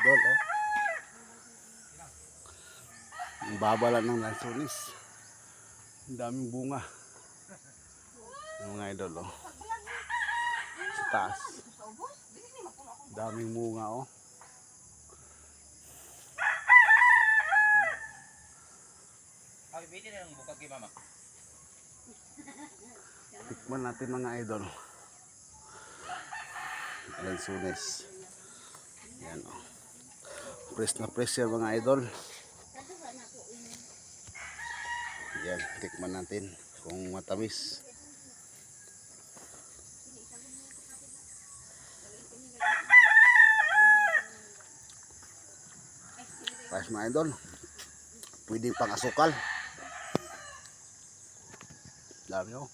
idol, oh. Ang babala ng lansones. Ang daming bunga. Mga idol, oh. Sa taas. Daming bunga, oh. Ay, pwede na ng bukag kay mama. Tikman natin mga idol. Lansones. Yan, oh. Press na press yan mga idol. Yan, tikman natin kung matamis. Press mga idol. Pwede pang asukal. Dami, oh.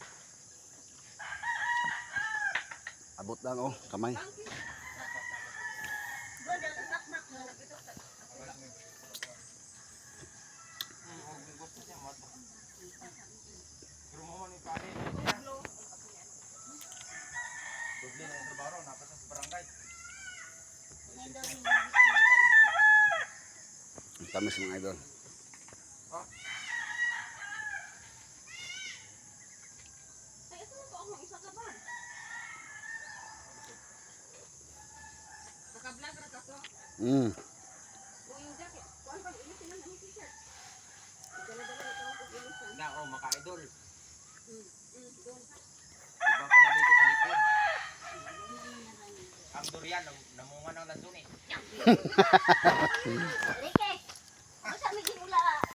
Abot lang, oh, kamay. Doble na yung trabaho, napasa sa barangay. Tamis mga idol. Mm. Na, oh, maka-idol. Iba pala dito sa likod. Ang durian, namunga ng lansun eh.